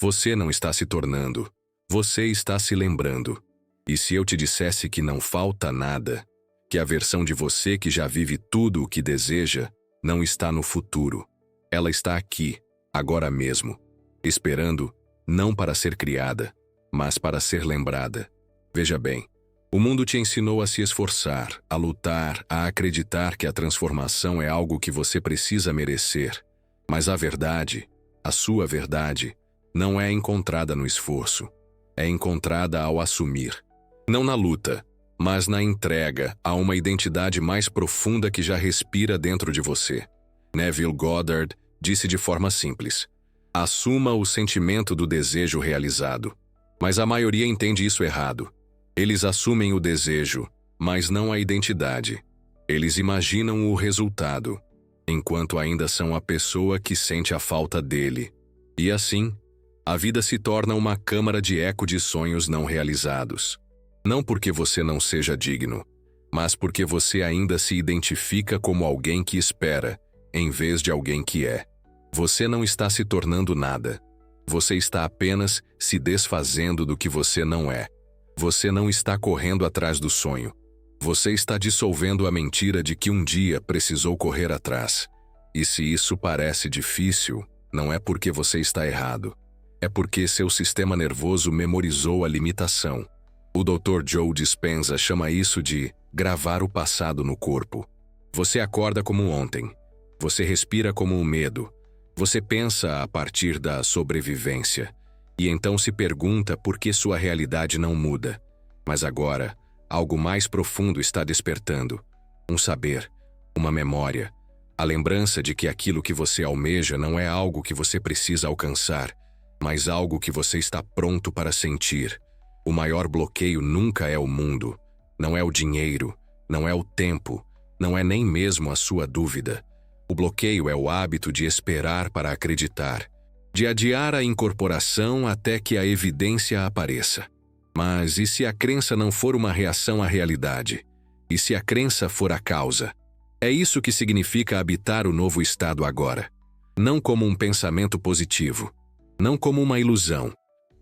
Você não está se tornando. Você está se lembrando. E se eu te dissesse que não falta nada, que a versão de você que já vive tudo o que deseja, não está no futuro. Ela está aqui, agora mesmo, esperando, não para ser criada, mas para ser lembrada. Veja bem, o mundo te ensinou a se esforçar, a lutar, a acreditar que a transformação é algo que você precisa merecer. Mas a verdade, a sua verdade, não é encontrada no esforço. É encontrada ao assumir. Não na luta, mas na entrega a uma identidade mais profunda que já respira dentro de você. Neville Goddard disse de forma simples: assuma o sentimento do desejo realizado. Mas a maioria entende isso errado. Eles assumem o desejo, mas não a identidade. Eles imaginam o resultado, enquanto ainda são a pessoa que sente a falta dele. E assim, a vida se torna uma câmara de eco de sonhos não realizados. Não porque você não seja digno, mas porque você ainda se identifica como alguém que espera, em vez de alguém que é. Você não está se tornando nada. Você está apenas se desfazendo do que você não é. Você não está correndo atrás do sonho. Você está dissolvendo a mentira de que um dia precisou correr atrás. E se isso parece difícil, não é porque você está errado. É porque seu sistema nervoso memorizou a limitação. O Dr. Joe Dispenza chama isso de gravar o passado no corpo. Você acorda como ontem. Você respira como o medo. Você pensa a partir da sobrevivência. E então se pergunta por que sua realidade não muda. Mas agora, algo mais profundo está despertando. Um saber, uma memória. A lembrança de que aquilo que você almeja não é algo que você precisa alcançar, mas algo que você está pronto para sentir. O maior bloqueio nunca é o mundo, não é o dinheiro, não é o tempo, não é nem mesmo a sua dúvida. O bloqueio é o hábito de esperar para acreditar, de adiar a incorporação até que a evidência apareça. Mas e se a crença não for uma reação à realidade? E se a crença for a causa? É isso que significa habitar o novo estado agora. Não como um pensamento positivo, não como uma ilusão,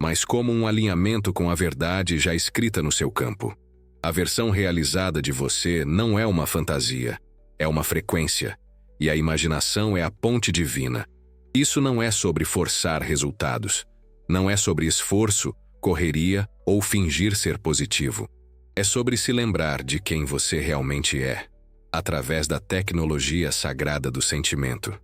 mas como um alinhamento com a verdade já escrita no seu campo. A versão realizada de você não é uma fantasia, é uma frequência, e a imaginação é a ponte divina. Isso não é sobre forçar resultados, não é sobre esforço, correria ou fingir ser positivo. É sobre se lembrar de quem você realmente é, através da tecnologia sagrada do sentimento.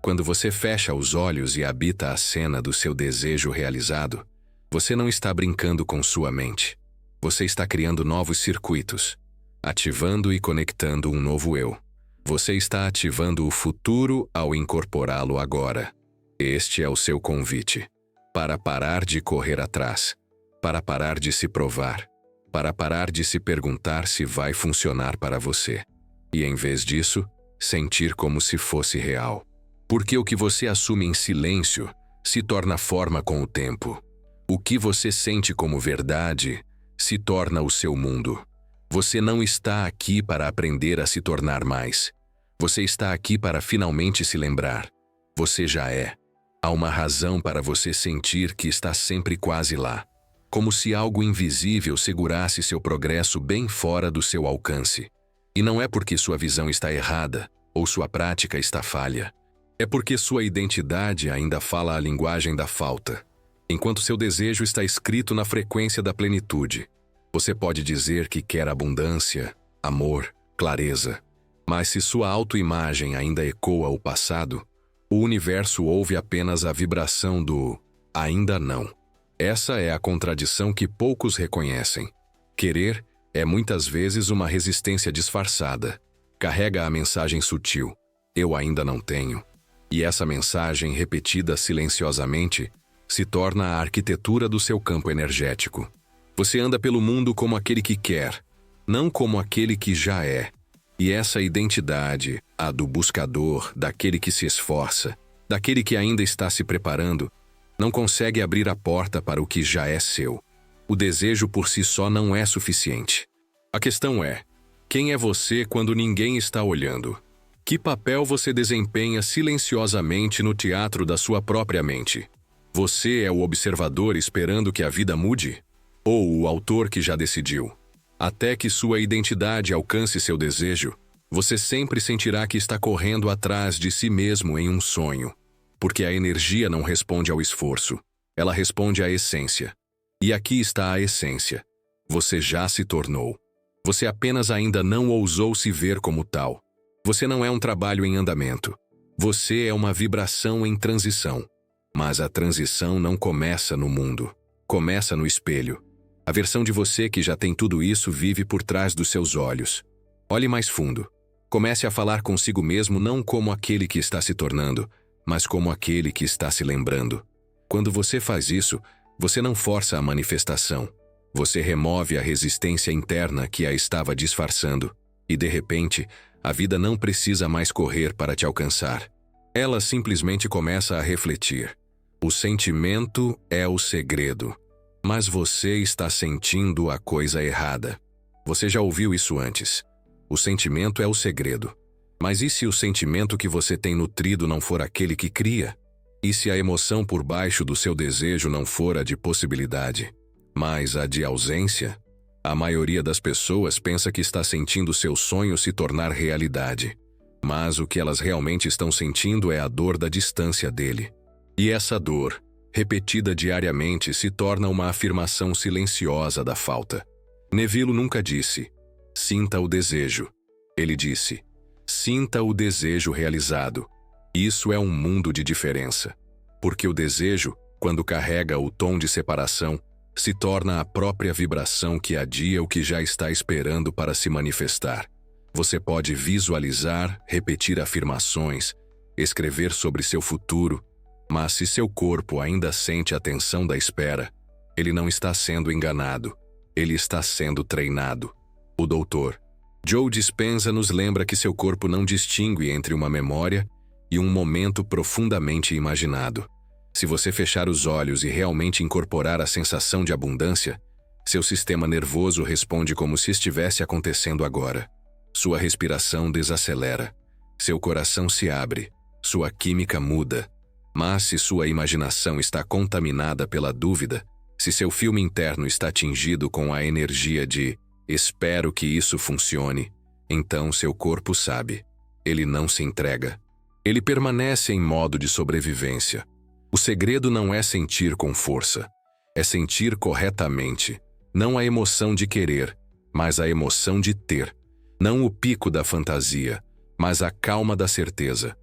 Quando você fecha os olhos e habita a cena do seu desejo realizado, você não está brincando com sua mente. Você está criando novos circuitos, ativando e conectando um novo eu. Você está ativando o futuro ao incorporá-lo agora. Este é o seu convite. Para parar de correr atrás. Para parar de se provar. Para parar de se perguntar se vai funcionar para você. E em vez disso, sentir como se fosse real. Porque o que você assume em silêncio se torna forma com o tempo. O que você sente como verdade se torna o seu mundo. Você não está aqui para aprender a se tornar mais. Você está aqui para finalmente se lembrar. Você já é. Há uma razão para você sentir que está sempre quase lá. Como se algo invisível segurasse seu progresso bem fora do seu alcance. E não é porque sua visão está errada ou sua prática está falha. É porque sua identidade ainda fala a linguagem da falta. Enquanto seu desejo está escrito na frequência da plenitude. Você pode dizer que quer abundância, amor, clareza. Mas se sua autoimagem ainda ecoa o passado, o universo ouve apenas a vibração do ainda não. Essa é a contradição que poucos reconhecem. Querer é muitas vezes uma resistência disfarçada. Carrega a mensagem sutil, eu ainda não tenho. E essa mensagem, repetida silenciosamente, se torna a arquitetura do seu campo energético. Você anda pelo mundo como aquele que quer, não como aquele que já é. E essa identidade, a do buscador, daquele que se esforça, daquele que ainda está se preparando, não consegue abrir a porta para o que já é seu. O desejo por si só não é suficiente. A questão é, quem é você quando ninguém está olhando? Que papel você desempenha silenciosamente no teatro da sua própria mente? Você é o observador esperando que a vida mude? Ou o autor que já decidiu? Até que sua identidade alcance seu desejo, você sempre sentirá que está correndo atrás de si mesmo em um sonho. Porque a energia não responde ao esforço, ela responde à essência. E aqui está a essência. Você já se tornou. Você apenas ainda não ousou se ver como tal. Você não é um trabalho em andamento. Você é uma vibração em transição. Mas a transição não começa no mundo. Começa no espelho. A versão de você que já tem tudo isso vive por trás dos seus olhos. Olhe mais fundo. Comece a falar consigo mesmo não como aquele que está se tornando, mas como aquele que está se lembrando. Quando você faz isso, você não força a manifestação. Você remove a resistência interna que a estava disfarçando. E de repente, a vida não precisa mais correr para te alcançar. Ela simplesmente começa a refletir. O sentimento é o segredo. Mas você está sentindo a coisa errada. Você já ouviu isso antes. O sentimento é o segredo. Mas e se o sentimento que você tem nutrido não for aquele que cria? E se a emoção por baixo do seu desejo não for a de possibilidade, mas a de ausência? A maioria das pessoas pensa que está sentindo seu sonho se tornar realidade. Mas o que elas realmente estão sentindo é a dor da distância dele. E essa dor, repetida diariamente, se torna uma afirmação silenciosa da falta. Neville nunca disse, sinta o desejo. Ele disse, sinta o desejo realizado. Isso é um mundo de diferença. Porque o desejo, quando carrega o tom de separação, se torna a própria vibração que adia o que já está esperando para se manifestar. Você pode visualizar, repetir afirmações, escrever sobre seu futuro, mas se seu corpo ainda sente a tensão da espera, ele não está sendo enganado, ele está sendo treinado. O doutor Joe Dispenza nos lembra que seu corpo não distingue entre uma memória e um momento profundamente imaginado. Se você fechar os olhos e realmente incorporar a sensação de abundância, seu sistema nervoso responde como se estivesse acontecendo agora. Sua respiração desacelera, seu coração se abre, sua química muda. Mas se sua imaginação está contaminada pela dúvida, se seu filme interno está tingido com a energia de espero que isso funcione, então seu corpo sabe. Ele não se entrega. Ele permanece em modo de sobrevivência. O segredo não é sentir com força, é sentir corretamente. Não a emoção de querer, mas a emoção de ter. Não o pico da fantasia, mas a calma da certeza.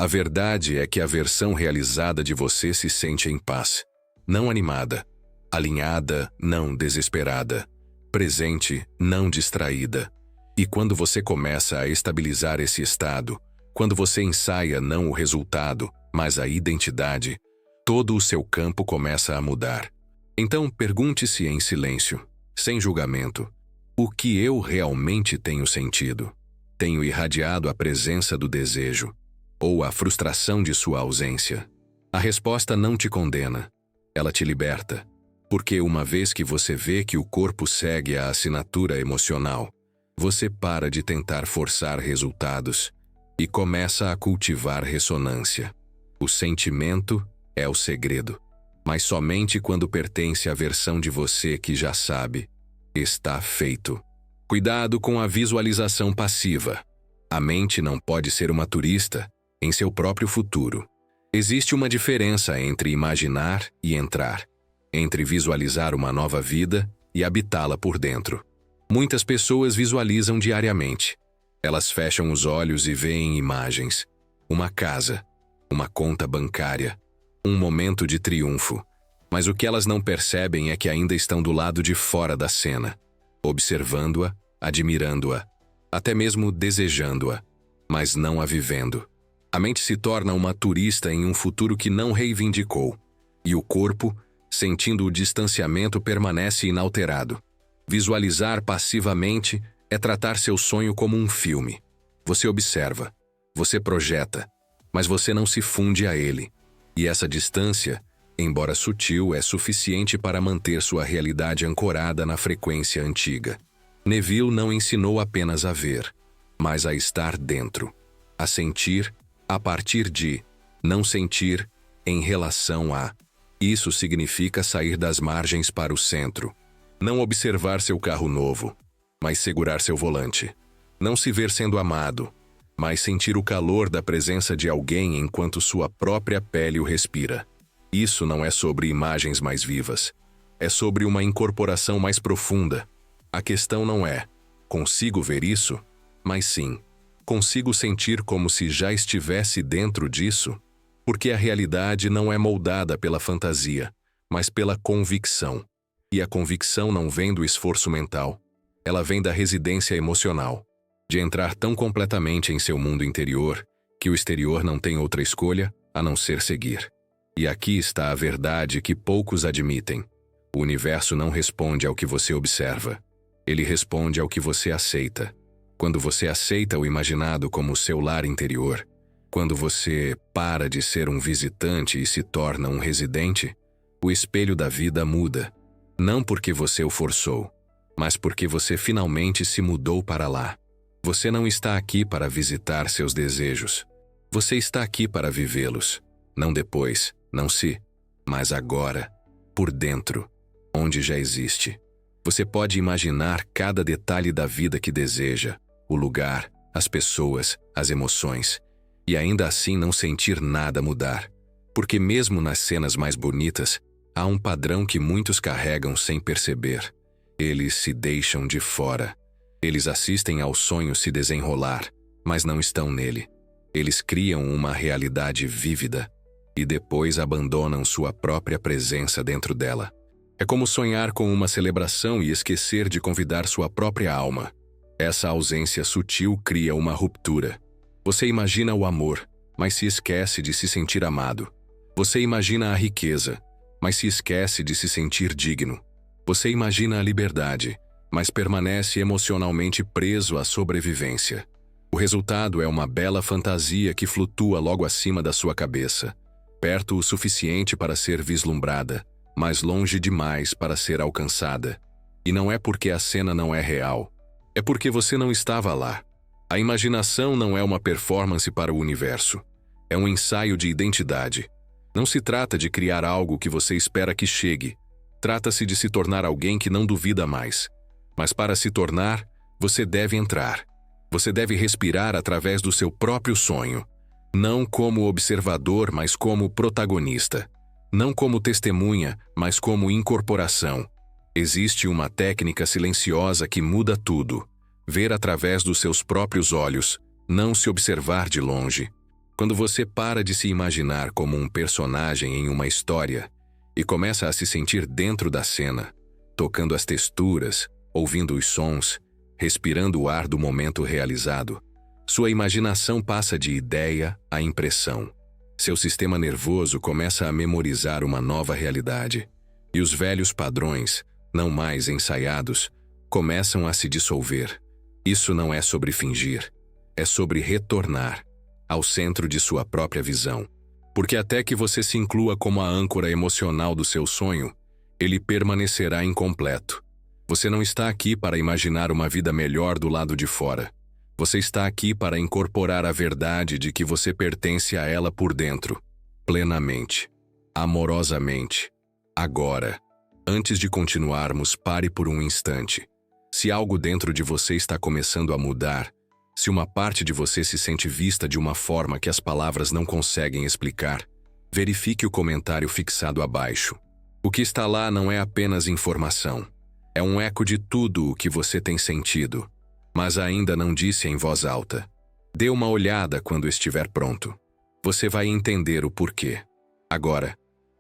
A verdade é que a versão realizada de você se sente em paz, não animada, alinhada, não desesperada, presente, não distraída. E quando você começa a estabilizar esse estado, quando você ensaia não o resultado, mas a identidade, todo o seu campo começa a mudar. Então pergunte-se em silêncio, sem julgamento, o que eu realmente tenho sentido? Tenho irradiado a presença do desejo? Ou a frustração de sua ausência? A resposta não te condena, ela te liberta. Porque uma vez que você vê que o corpo segue a assinatura emocional, você para de tentar forçar resultados e começa a cultivar ressonância. O sentimento é o segredo, mas somente quando pertence à versão de você que já sabe, está feito. Cuidado com a visualização passiva. A mente não pode ser uma turista em seu próprio futuro. Existe uma diferença entre imaginar e entrar, entre visualizar uma nova vida e habitá-la por dentro. Muitas pessoas visualizam diariamente. Elas fecham os olhos e veem imagens. Uma casa, uma conta bancária, um momento de triunfo. Mas o que elas não percebem é que ainda estão do lado de fora da cena, observando-a, admirando-a, até mesmo desejando-a, mas não a vivendo. A mente se torna uma turista em um futuro que não reivindicou, e o corpo, sentindo o distanciamento, permanece inalterado. Visualizar passivamente é tratar seu sonho como um filme. Você observa, você projeta, mas você não se funde a ele. E essa distância, embora sutil, é suficiente para manter sua realidade ancorada na frequência antiga. Neville não ensinou apenas a ver, mas a estar dentro, a sentir a partir de, não sentir em relação a. Isso significa sair das margens para o centro. Não observar seu carro novo, mas segurar seu volante. Não se ver sendo amado, mas sentir o calor da presença de alguém enquanto sua própria pele o respira. Isso não é sobre imagens mais vivas. É sobre uma incorporação mais profunda. A questão não é, consigo ver isso? Mas sim, consigo sentir como se já estivesse dentro disso? Porque a realidade não é moldada pela fantasia, mas pela convicção. E a convicção não vem do esforço mental. Ela vem da residência emocional. De entrar tão completamente em seu mundo interior, que o exterior não tem outra escolha a não ser seguir. E aqui está a verdade que poucos admitem. O universo não responde ao que você observa. Ele responde ao que você aceita. Quando você aceita o imaginado como seu lar interior, quando você para de ser um visitante e se torna um residente, o espelho da vida muda. Não porque você o forçou, mas porque você finalmente se mudou para lá. Você não está aqui para visitar seus desejos. Você está aqui para vivê-los. Não depois, não se, mas agora, por dentro, onde já existe. Você pode imaginar cada detalhe da vida que deseja, o lugar, as pessoas, as emoções, e ainda assim não sentir nada mudar. Porque mesmo nas cenas mais bonitas, há um padrão que muitos carregam sem perceber. Eles se deixam de fora. Eles assistem ao sonho se desenrolar, mas não estão nele. Eles criam uma realidade vívida e depois abandonam sua própria presença dentro dela. É como sonhar com uma celebração e esquecer de convidar sua própria alma. Essa ausência sutil cria uma ruptura. Você imagina o amor, mas se esquece de se sentir amado. Você imagina a riqueza, mas se esquece de se sentir digno. Você imagina a liberdade, mas permanece emocionalmente preso à sobrevivência. O resultado é uma bela fantasia que flutua logo acima da sua cabeça, perto o suficiente para ser vislumbrada, mas longe demais para ser alcançada. E não é porque a cena não é real, é porque você não estava lá. A imaginação não é uma performance para o universo, é um ensaio de identidade. Não se trata de criar algo que você espera que chegue, trata-se de se tornar alguém que não duvida mais. Mas para se tornar, você deve entrar. Você deve respirar através do seu próprio sonho, não como observador, mas como protagonista. Não como testemunha, mas como incorporação. Existe uma técnica silenciosa que muda tudo. Ver através dos seus próprios olhos, não se observar de longe. Quando você para de se imaginar como um personagem em uma história e começa a se sentir dentro da cena, tocando as texturas, ouvindo os sons, respirando o ar do momento realizado, sua imaginação passa de ideia a impressão. Seu sistema nervoso começa a memorizar uma nova realidade, e os velhos padrões, não mais ensaiados, começam a se dissolver. Isso não é sobre fingir, é sobre retornar ao centro de sua própria visão. Porque até que você se inclua como a âncora emocional do seu sonho, ele permanecerá incompleto. Você não está aqui para imaginar uma vida melhor do lado de fora. Você está aqui para incorporar a verdade de que você pertence a ela por dentro, plenamente, amorosamente. Agora, antes de continuarmos, pare por um instante. Se algo dentro de você está começando a mudar, se uma parte de você se sente vista de uma forma que as palavras não conseguem explicar, verifique o comentário fixado abaixo. O que está lá não é apenas informação. É um eco de tudo o que você tem sentido, mas ainda não disse em voz alta. Dê uma olhada quando estiver pronto. Você vai entender o porquê. Agora,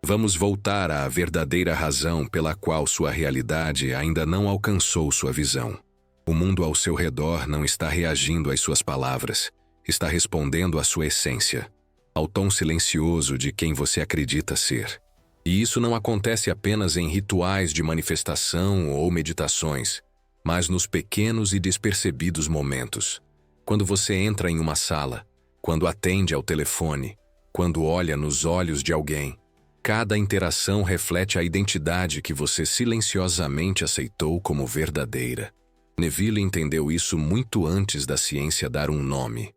vamos voltar à verdadeira razão pela qual sua realidade ainda não alcançou sua visão. O mundo ao seu redor não está reagindo às suas palavras, está respondendo à sua essência, ao tom silencioso de quem você acredita ser. E isso não acontece apenas em rituais de manifestação ou meditações, mas nos pequenos e despercebidos momentos. Quando você entra em uma sala, quando atende ao telefone, quando olha nos olhos de alguém, cada interação reflete a identidade que você silenciosamente aceitou como verdadeira. Neville entendeu isso muito antes da ciência dar um nome.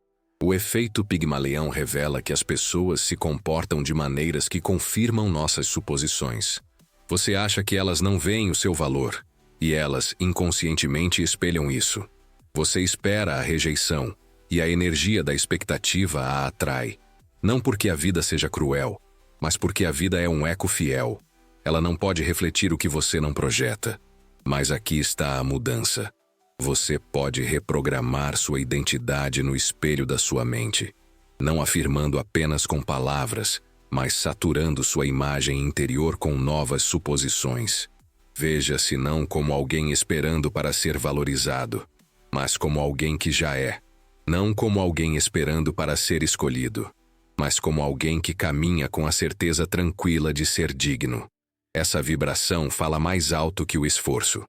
O efeito Pigmalião revela que as pessoas se comportam de maneiras que confirmam nossas suposições. Você acha que elas não veem o seu valor, e elas inconscientemente espelham isso. Você espera a rejeição, e a energia da expectativa a atrai. Não porque a vida seja cruel, mas porque a vida é um eco fiel. Ela não pode refletir o que você não projeta. Mas aqui está a mudança. Você pode reprogramar sua identidade no espelho da sua mente, não afirmando apenas com palavras, mas saturando sua imagem interior com novas suposições. Veja-se não como alguém esperando para ser valorizado, mas como alguém que já é. Não como alguém esperando para ser escolhido, mas como alguém que caminha com a certeza tranquila de ser digno. Essa vibração fala mais alto que o esforço.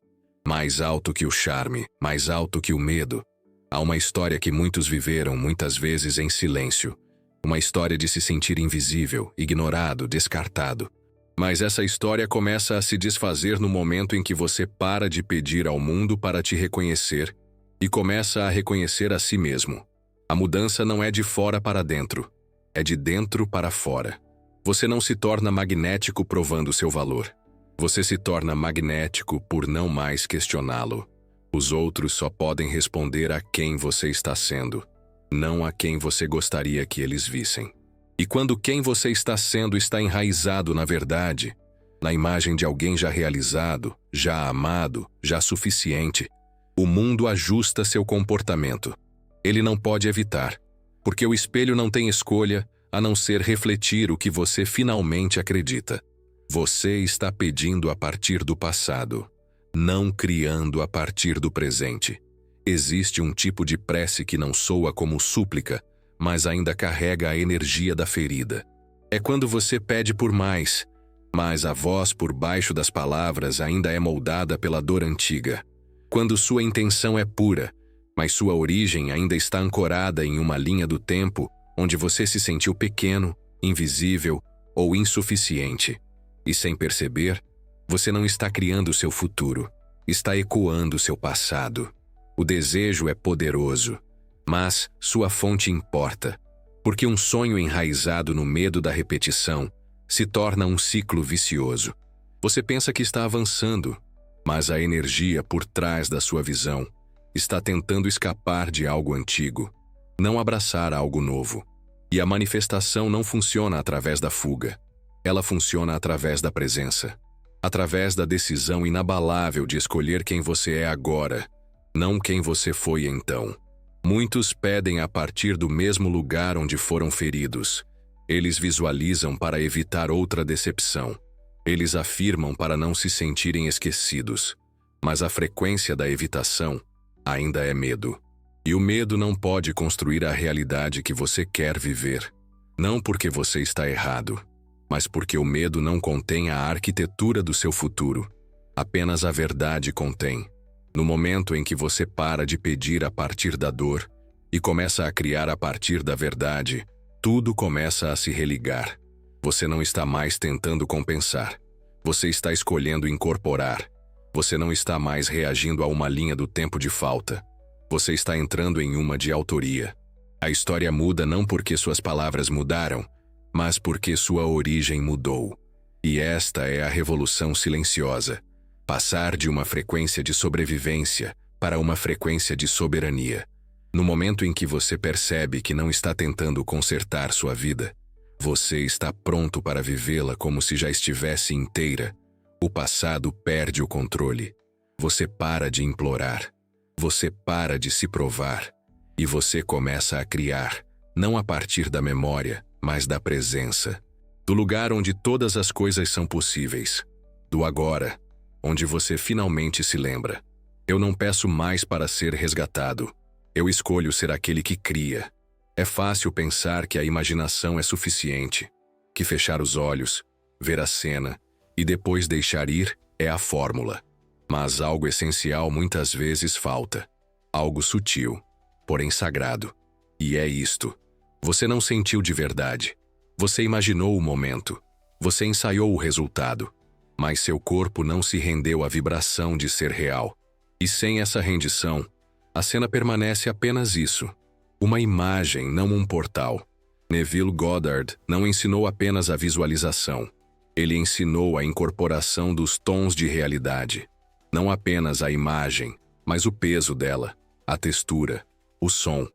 Mais alto que o charme, mais alto que o medo. Há uma história que muitos viveram muitas vezes em silêncio. Uma história de se sentir invisível, ignorado, descartado. Mas essa história começa a se desfazer no momento em que você para de pedir ao mundo para te reconhecer e começa a reconhecer a si mesmo. A mudança não é de fora para dentro, é de dentro para fora. Você não se torna magnético provando seu valor. Você se torna magnético por não mais questioná-lo. Os outros só podem responder a quem você está sendo, não a quem você gostaria que eles vissem. E quando quem você está sendo está enraizado na verdade, na imagem de alguém já realizado, já amado, já suficiente, o mundo ajusta seu comportamento. Ele não pode evitar, porque o espelho não tem escolha a não ser refletir o que você finalmente acredita. Você está pedindo a partir do passado, não criando a partir do presente. Existe um tipo de prece que não soa como súplica, mas ainda carrega a energia da ferida. É quando você pede por mais, mas a voz por baixo das palavras ainda é moldada pela dor antiga. Quando sua intenção é pura, mas sua origem ainda está ancorada em uma linha do tempo onde você se sentiu pequeno, invisível ou insuficiente. E sem perceber, você não está criando seu futuro, está ecoando seu passado. O desejo é poderoso, mas sua fonte importa, porque um sonho enraizado no medo da repetição se torna um ciclo vicioso. Você pensa que está avançando, mas a energia por trás da sua visão está tentando escapar de algo antigo, não abraçar algo novo. E a manifestação não funciona através da fuga. Ela funciona através da presença, através da decisão inabalável de escolher quem você é agora, não quem você foi então. Muitos pedem a partir do mesmo lugar onde foram feridos. Eles visualizam para evitar outra decepção. Eles afirmam para não se sentirem esquecidos. Mas a frequência da evitação ainda é medo. E o medo não pode construir a realidade que você quer viver. Não porque você está errado, mas porque o medo não contém a arquitetura do seu futuro. Apenas a verdade contém. No momento em que você para de pedir a partir da dor e começa a criar a partir da verdade, tudo começa a se religar. Você não está mais tentando compensar. Você está escolhendo incorporar. Você não está mais reagindo a uma linha do tempo de falta. Você está entrando em uma de autoria. A história muda não porque suas palavras mudaram, mas porque sua origem mudou. E esta é a revolução silenciosa. Passar de uma frequência de sobrevivência para uma frequência de soberania. No momento em que você percebe que não está tentando consertar sua vida, você está pronto para vivê-la como se já estivesse inteira. O passado perde o controle. Você para de implorar. Você para de se provar. E você começa a criar, não a partir da memória, mas da presença. Do lugar onde todas as coisas são possíveis. Do agora, onde você finalmente se lembra. Eu não peço mais para ser resgatado. Eu escolho ser aquele que cria. É fácil pensar que a imaginação é suficiente, que fechar os olhos, ver a cena e depois deixar ir é a fórmula. Mas algo essencial muitas vezes falta. Algo sutil, porém sagrado. E é isto. Você não sentiu de verdade. Você imaginou o momento. Você ensaiou o resultado. Mas seu corpo não se rendeu à vibração de ser real. E sem essa rendição, a cena permanece apenas isso. Uma imagem, não um portal. Neville Goddard não ensinou apenas a visualização. Ele ensinou a incorporação dos tons de realidade. Não apenas a imagem, mas o peso dela, a textura, o som,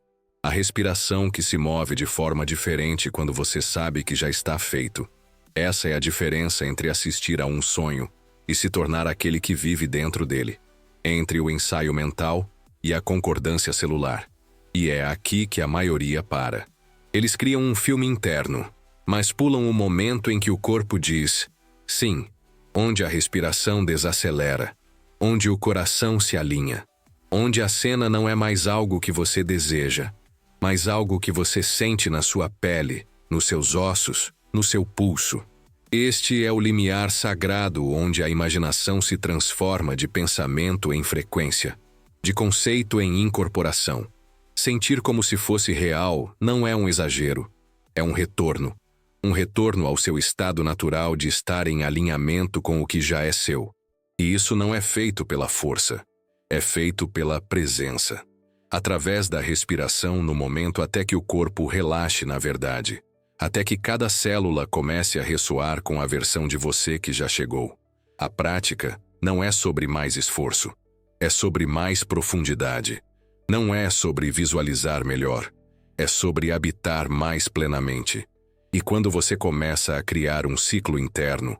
a respiração que se move de forma diferente quando você sabe que já está feito. Essa é a diferença entre assistir a um sonho e se tornar aquele que vive dentro dele, entre o ensaio mental e a concordância celular. E é aqui que a maioria para. Eles criam um filme interno, mas pulam o momento em que o corpo diz sim, onde a respiração desacelera, onde o coração se alinha, onde a cena não é mais algo que você deseja, mas algo que você sente na sua pele, nos seus ossos, no seu pulso. Este é o limiar sagrado onde a imaginação se transforma de pensamento em frequência, de conceito em incorporação. Sentir como se fosse real não é um exagero, é um retorno. Um retorno ao seu estado natural de estar em alinhamento com o que já é seu. E isso não é feito pela força, é feito pela presença. Através da respiração no momento até que o corpo relaxe na verdade. Até que cada célula comece a ressoar com a versão de você que já chegou. A prática não é sobre mais esforço, é sobre mais profundidade. Não é sobre visualizar melhor, é sobre habitar mais plenamente. E quando você começa a criar um ciclo interno,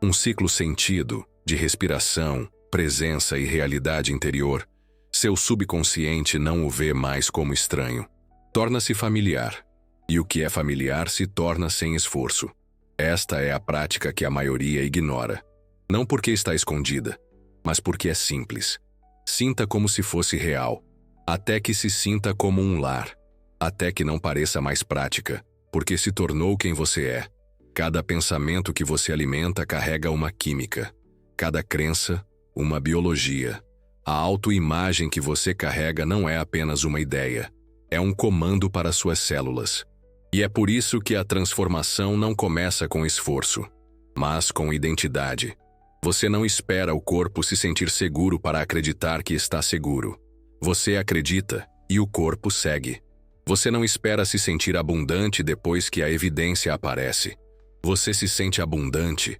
um ciclo sentido, de respiração, presença e realidade interior, seu subconsciente não o vê mais como estranho. Torna-se familiar. E o que é familiar se torna sem esforço. Esta é a prática que a maioria ignora. Não porque está escondida, mas porque é simples. Sinta como se fosse real, até que se sinta como um lar, até que não pareça mais prática, porque se tornou quem você é. Cada pensamento que você alimenta carrega uma química, cada crença, uma biologia. A autoimagem que você carrega não é apenas uma ideia, é um comando para suas células. E é por isso que a transformação não começa com esforço, mas com identidade. Você não espera o corpo se sentir seguro para acreditar que está seguro. Você acredita e o corpo segue. Você não espera se sentir abundante depois que a evidência aparece. Você se sente abundante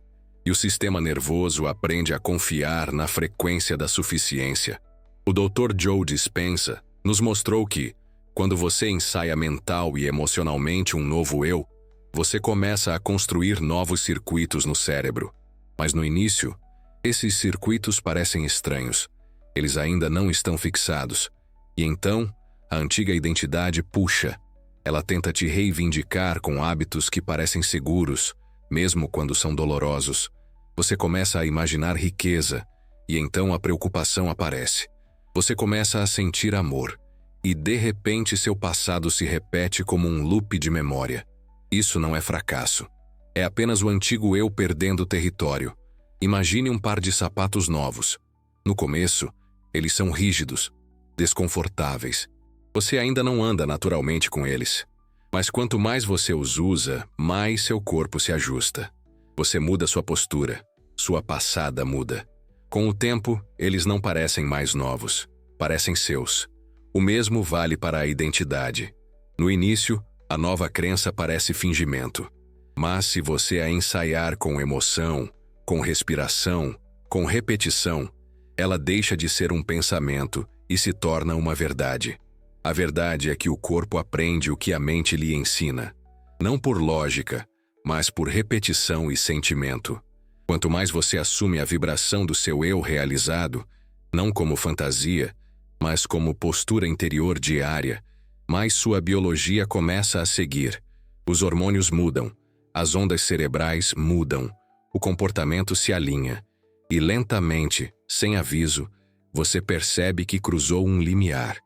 e o sistema nervoso aprende a confiar na frequência da suficiência. O Dr. Joe Dispenza nos mostrou que, quando você ensaia mental e emocionalmente um novo eu, você começa a construir novos circuitos no cérebro. Mas no início, esses circuitos parecem estranhos. Eles ainda não estão fixados. E então, a antiga identidade puxa. Ela tenta te reivindicar com hábitos que parecem seguros, mesmo quando são dolorosos. Você começa a imaginar riqueza, e então a preocupação aparece. Você começa a sentir amor, e de repente seu passado se repete como um loop de memória. Isso não é fracasso. É apenas o antigo eu perdendo território. Imagine um par de sapatos novos. No começo, eles são rígidos, desconfortáveis. Você ainda não anda naturalmente com eles. Mas quanto mais você os usa, mais seu corpo se ajusta. Você muda sua postura, sua passada muda. Com o tempo, eles não parecem mais novos, parecem seus. O mesmo vale para a identidade. No início, a nova crença parece fingimento. Mas se você a ensaiar com emoção, com respiração, com repetição, ela deixa de ser um pensamento e se torna uma verdade. A verdade é que o corpo aprende o que a mente lhe ensina. Não por lógica, mas por repetição e sentimento. Quanto mais você assume a vibração do seu eu realizado, não como fantasia, mas como postura interior diária, mais sua biologia começa a seguir. Os hormônios mudam, as ondas cerebrais mudam, o comportamento se alinha. E lentamente, sem aviso, você percebe que cruzou um limiar.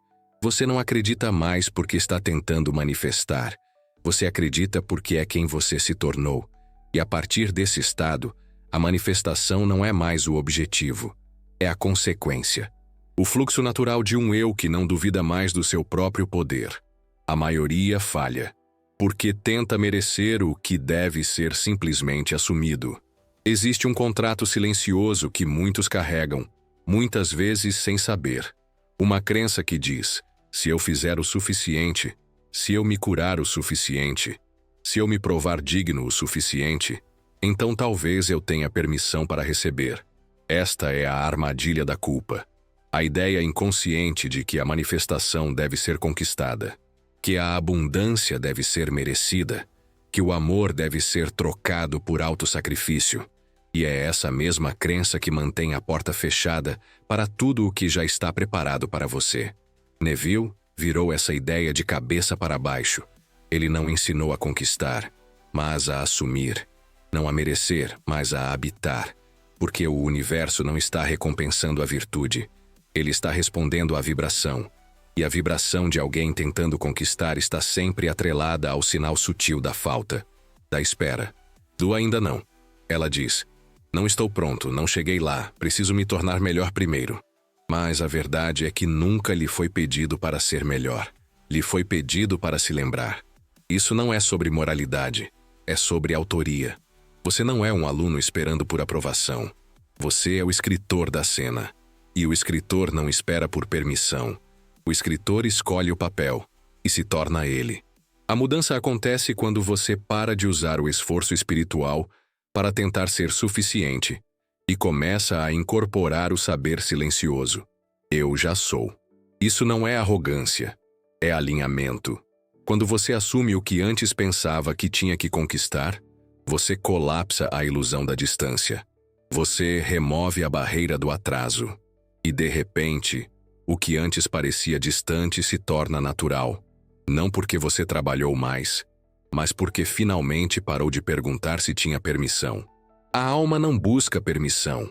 Você não acredita mais porque está tentando manifestar. Você acredita porque é quem você se tornou. E a partir desse estado, a manifestação não é mais o objetivo, é a consequência. O fluxo natural de um eu que não duvida mais do seu próprio poder. A maioria falha, porque tenta merecer o que deve ser simplesmente assumido. Existe um contrato silencioso que muitos carregam, muitas vezes sem saber. Uma crença que diz: se eu fizer o suficiente, Se eu me curar o suficiente, se eu me provar digno o suficiente, então talvez eu tenha permissão para receber. Esta é a armadilha da culpa. A ideia inconsciente de que a manifestação deve ser conquistada, que a abundância deve ser merecida, que o amor deve ser trocado por autossacrifício. E é essa mesma crença que mantém a porta fechada para tudo o que já está preparado para você. Neville virou essa ideia de cabeça para baixo. Ele não ensinou a conquistar, mas a assumir. Não a merecer, mas a habitar. Porque o universo não está recompensando a virtude. Ele está respondendo à vibração. E a vibração de alguém tentando conquistar está sempre atrelada ao sinal sutil da falta, da espera, do ainda não. Ela diz: não estou pronto, não cheguei lá, preciso me tornar melhor primeiro. Mas a verdade é que nunca lhe foi pedido para ser melhor. Lhe foi pedido para se lembrar. Isso não é sobre moralidade, é sobre autoria. Você não é um aluno esperando por aprovação. Você é o escritor da cena. E o escritor não espera por permissão. O escritor escolhe o papel e se torna ele. A mudança acontece quando você para de usar o esforço espiritual para tentar ser suficiente e começa a incorporar o saber silencioso. Eu já sou. Isso não é arrogância, é alinhamento. Quando você assume o que antes pensava que tinha que conquistar, você colapsa a ilusão da distância. Você remove a barreira do atraso. E, de repente, o que antes parecia distante se torna natural. Não porque você trabalhou mais, mas porque finalmente parou de perguntar se tinha permissão. A alma não busca permissão.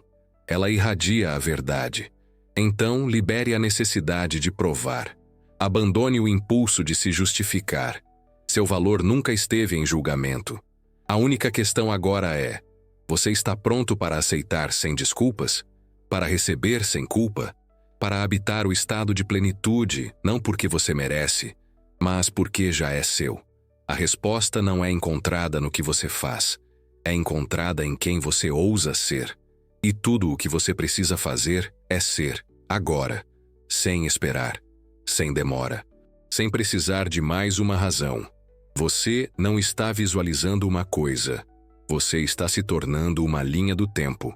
Ela irradia a verdade. Então, libere a necessidade de provar. Abandone o impulso de se justificar. Seu valor nunca esteve em julgamento. A única questão agora é: você está pronto para aceitar sem desculpas? Para receber sem culpa? Para habitar o estado de plenitude, não porque você merece, mas porque já é seu. A resposta não é encontrada no que você faz, é encontrada em quem você ousa ser. E tudo o que você precisa fazer é ser, agora, sem esperar, sem demora, sem precisar de mais uma razão. Você não está visualizando uma coisa, você está se tornando uma linha do tempo.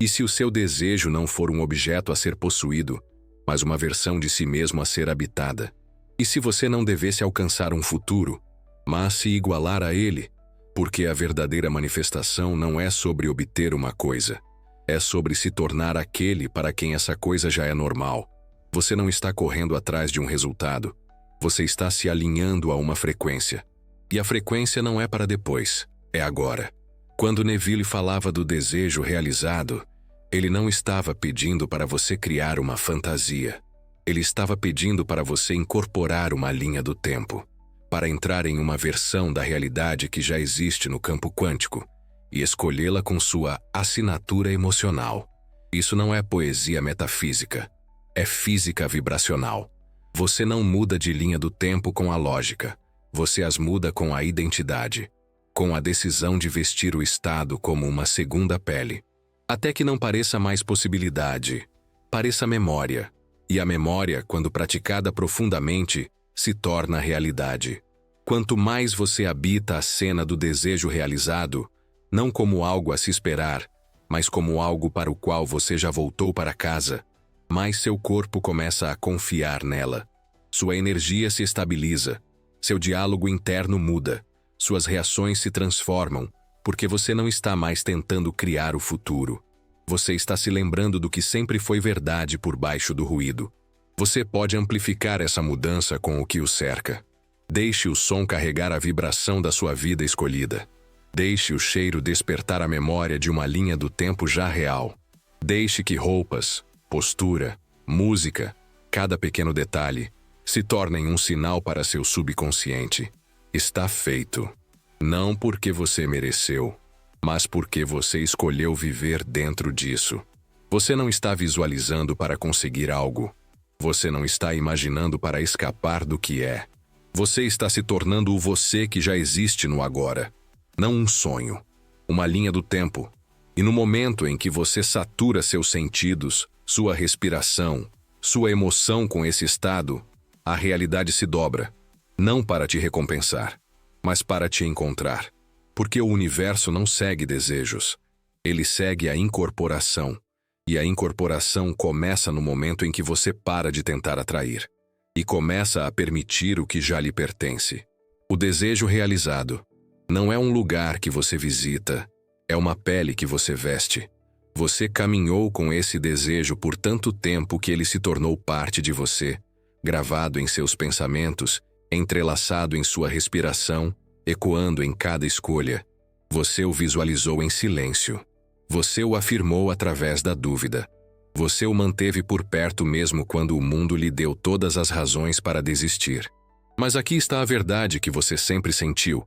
E se o seu desejo não for um objeto a ser possuído, mas uma versão de si mesmo a ser habitada? E se você não devesse alcançar um futuro, mas se igualar a ele? Porque a verdadeira manifestação não é sobre obter uma coisa, é sobre se tornar aquele para quem essa coisa já é normal. Você não está correndo atrás de um resultado, você está se alinhando a uma frequência. E a frequência não é para depois, é agora. Quando Neville falava do desejo realizado, ele não estava pedindo para você criar uma fantasia. Ele estava pedindo para você incorporar uma linha do tempo, para entrar em uma versão da realidade que já existe no campo quântico e escolhê-la com sua assinatura emocional. Isso não é poesia metafísica, é física vibracional. Você não muda de linha do tempo com a lógica, você as muda com a identidade, com a decisão de vestir o estado como uma segunda pele. Até que não pareça mais possibilidade, pareça memória. E a memória, quando praticada profundamente, se torna realidade. Quanto mais você habita a cena do desejo realizado, não como algo a se esperar, mas como algo para o qual você já voltou para casa, mais seu corpo começa a confiar nela. Sua energia se estabiliza, seu diálogo interno muda. Suas reações se transformam, porque você não está mais tentando criar o futuro. Você está se lembrando do que sempre foi verdade por baixo do ruído. Você pode amplificar essa mudança com o que o cerca. Deixe o som carregar a vibração da sua vida escolhida. Deixe o cheiro despertar a memória de uma linha do tempo já real. Deixe que roupas, postura, música, cada pequeno detalhe, se tornem um sinal para seu subconsciente. Está feito. Não porque você mereceu, mas porque você escolheu viver dentro disso. Você não está visualizando para conseguir algo. Você não está imaginando para escapar do que é. Você está se tornando o você que já existe no agora. Não um sonho, uma linha do tempo. E no momento em que você satura seus sentidos, sua respiração, sua emoção com esse estado, a realidade se dobra. Não para te recompensar, mas para te encontrar. Porque o universo não segue desejos, ele segue a incorporação. E a incorporação começa no momento em que você para de tentar atrair e começa a permitir o que já lhe pertence. O desejo realizado não é um lugar que você visita, é uma pele que você veste. Você caminhou com esse desejo por tanto tempo que ele se tornou parte de você, gravado em seus pensamentos, entrelaçado em sua respiração, ecoando em cada escolha. Você o visualizou em silêncio. Você o afirmou através da dúvida. Você o manteve por perto mesmo quando o mundo lhe deu todas as razões para desistir. Mas aqui está a verdade que você sempre sentiu,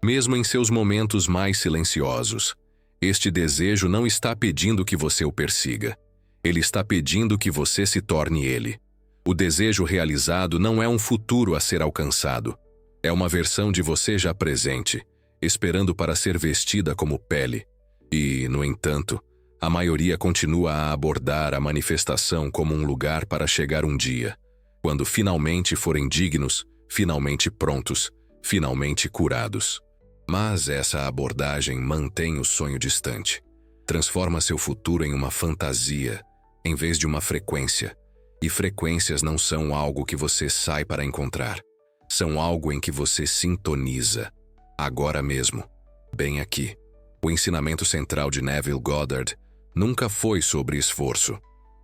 mesmo em seus momentos mais silenciosos. Este desejo não está pedindo que você o persiga. Ele está pedindo que você se torne ele. O desejo realizado não é um futuro a ser alcançado. É uma versão de você já presente, esperando para ser vestida como pele. E, no entanto, a maioria continua a abordar a manifestação como um lugar para chegar um dia, quando finalmente forem dignos, finalmente prontos, finalmente curados. Mas essa abordagem mantém o sonho distante. Transforma seu futuro em uma fantasia, em vez de uma frequência. E frequências não são algo que você sai para encontrar. São algo em que você sintoniza. Agora mesmo, bem aqui. O ensinamento central de Neville Goddard nunca foi sobre esforço.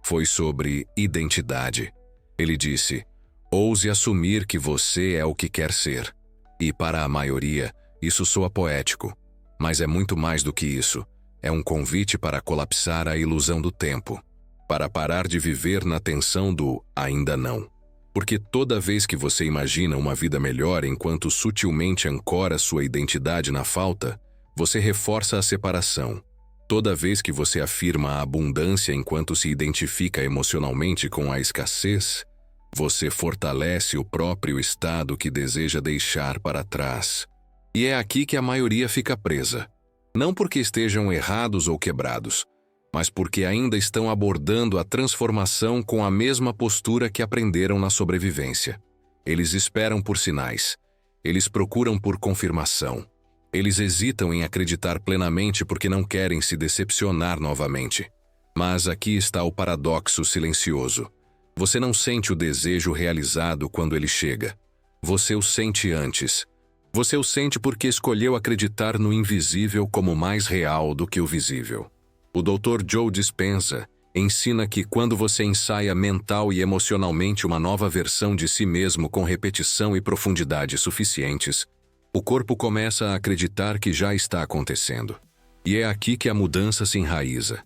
Foi sobre identidade. Ele disse: ouse assumir que você é o que quer ser. E para a maioria, isso soa poético. Mas é muito mais do que isso. É um convite para colapsar a ilusão do tempo. Para parar de viver na tensão do ainda não. Porque toda vez que você imagina uma vida melhor enquanto sutilmente ancora sua identidade na falta, você reforça a separação. Toda vez que você afirma a abundância enquanto se identifica emocionalmente com a escassez, você fortalece o próprio estado que deseja deixar para trás. E é aqui que a maioria fica presa. Não porque estejam errados ou quebrados, mas porque ainda estão abordando a transformação com a mesma postura que aprenderam na sobrevivência. Eles esperam por sinais. Eles procuram por confirmação. Eles hesitam em acreditar plenamente porque não querem se decepcionar novamente. Mas aqui está o paradoxo silencioso. Você não sente o desejo realizado quando ele chega. Você o sente antes. Você o sente porque escolheu acreditar no invisível como mais real do que o visível. O Dr. Joe Dispenza ensina que quando você ensaia mental e emocionalmente uma nova versão de si mesmo com repetição e profundidade suficientes, o corpo começa a acreditar que já está acontecendo. E é aqui que a mudança se enraiza.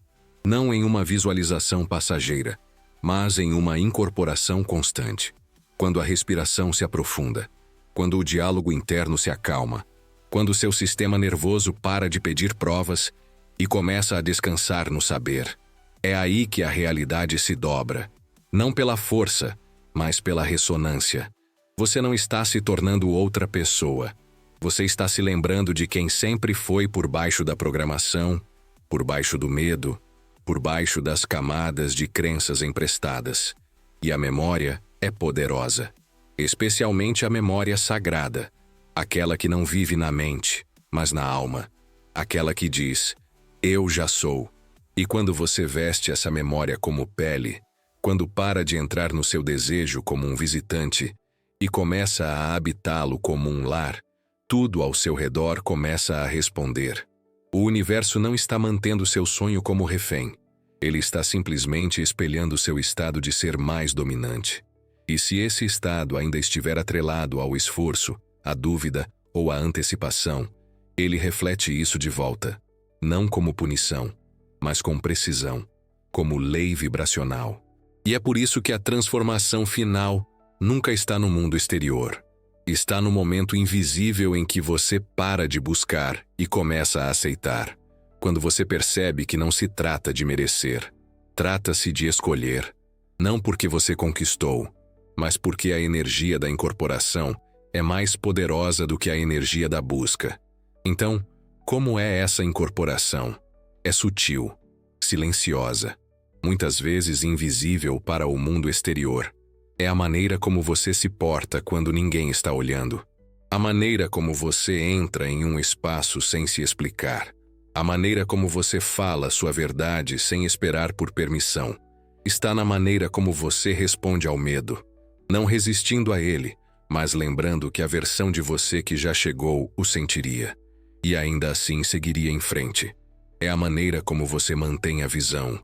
Não em uma visualização passageira, mas em uma incorporação constante. Quando a respiração se aprofunda, quando o diálogo interno se acalma, quando seu sistema nervoso para de pedir provas e começa a descansar no saber. É aí que a realidade se dobra. Não pela força, mas pela ressonância. Você não está se tornando outra pessoa. Você está se lembrando de quem sempre foi por baixo da programação, por baixo do medo, por baixo das camadas de crenças emprestadas. E a memória é poderosa. Especialmente a memória sagrada. Aquela que não vive na mente, mas na alma. Aquela que diz: eu já sou. E quando você veste essa memória como pele, quando para de entrar no seu desejo como um visitante e começa a habitá-lo como um lar, tudo ao seu redor começa a responder. O universo não está mantendo seu sonho como refém. Ele está simplesmente espelhando seu estado de ser mais dominante. E se esse estado ainda estiver atrelado ao esforço, à dúvida ou à antecipação, ele reflete isso de volta. Não como punição, mas com precisão, como lei vibracional. E é por isso que a transformação final nunca está no mundo exterior. Está no momento invisível em que você para de buscar e começa a aceitar. Quando você percebe que não se trata de merecer, trata-se de escolher. Não porque você conquistou, mas porque a energia da incorporação é mais poderosa do que a energia da busca. Então, como é essa incorporação? É sutil, silenciosa, muitas vezes invisível para o mundo exterior. É a maneira como você se porta quando ninguém está olhando. A maneira como você entra em um espaço sem se explicar. A maneira como você fala sua verdade sem esperar por permissão. Está na maneira como você responde ao medo, não resistindo a ele, mas lembrando que a versão de você que já chegou o sentiria, e ainda assim seguiria em frente. É a maneira como você mantém a visão,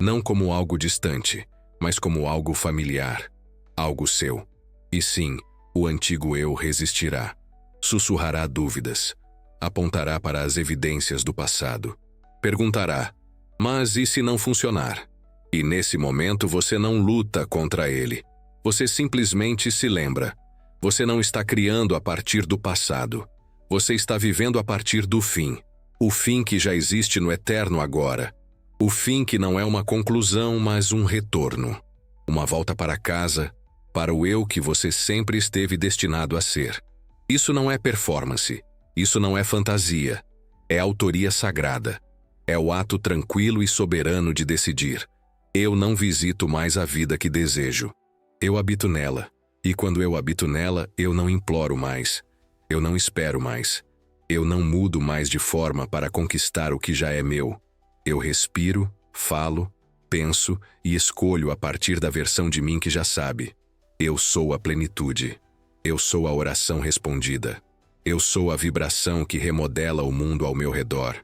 não como algo distante, mas como algo familiar, algo seu. E sim, o antigo eu resistirá, sussurrará dúvidas, apontará para as evidências do passado, perguntará: mas e se não funcionar? E nesse momento você não luta contra ele. Você simplesmente se lembra. Você não está criando a partir do passado. Você está vivendo a partir do fim. O fim que já existe no eterno agora. O fim que não é uma conclusão, mas um retorno. Uma volta para casa, para o eu que você sempre esteve destinado a ser. Isso não é performance. Isso não é fantasia. É autoria sagrada. É o ato tranquilo e soberano de decidir: eu não visito mais a vida que desejo. Eu habito nela. E quando eu habito nela, eu não imploro mais. Eu não espero mais. Eu não mudo mais de forma para conquistar o que já é meu. Eu respiro, falo, penso e escolho a partir da versão de mim que já sabe. Eu sou a plenitude. Eu sou a oração respondida. Eu sou a vibração que remodela o mundo ao meu redor.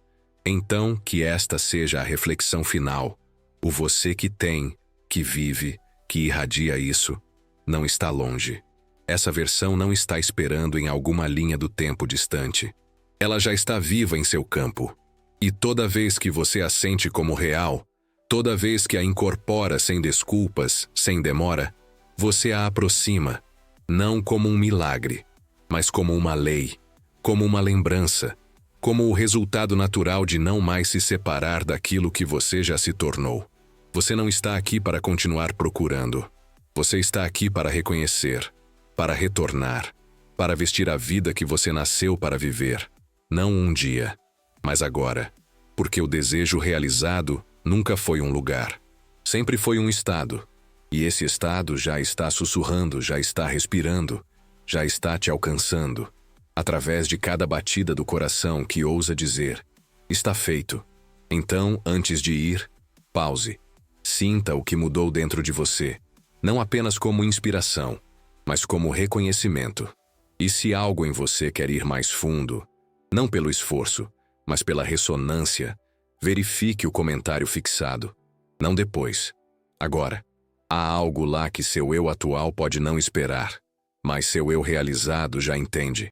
Então, que esta seja a reflexão final. O você que tem, que vive, que irradia isso, não está longe. Essa versão não está esperando em alguma linha do tempo distante. Ela já está viva em seu campo. E toda vez que você a sente como real, toda vez que a incorpora sem desculpas, sem demora, você a aproxima, não como um milagre, mas como uma lei, como uma lembrança, como o resultado natural de não mais se separar daquilo que você já se tornou. Você não está aqui para continuar procurando. Você está aqui para reconhecer, para retornar, para vestir a vida que você nasceu para viver. Não um dia, mas agora. Porque o desejo realizado nunca foi um lugar. Sempre foi um estado. E esse estado já está sussurrando, já está respirando, já está te alcançando. Através de cada batida do coração que ousa dizer: está feito. Então, antes de ir, pause. Sinta o que mudou dentro de você, não apenas como inspiração, mas como reconhecimento. E se algo em você quer ir mais fundo, não pelo esforço, mas pela ressonância, verifique o comentário fixado. Não depois. Agora. Há algo lá que seu eu atual pode não esperar, mas seu eu realizado já entende.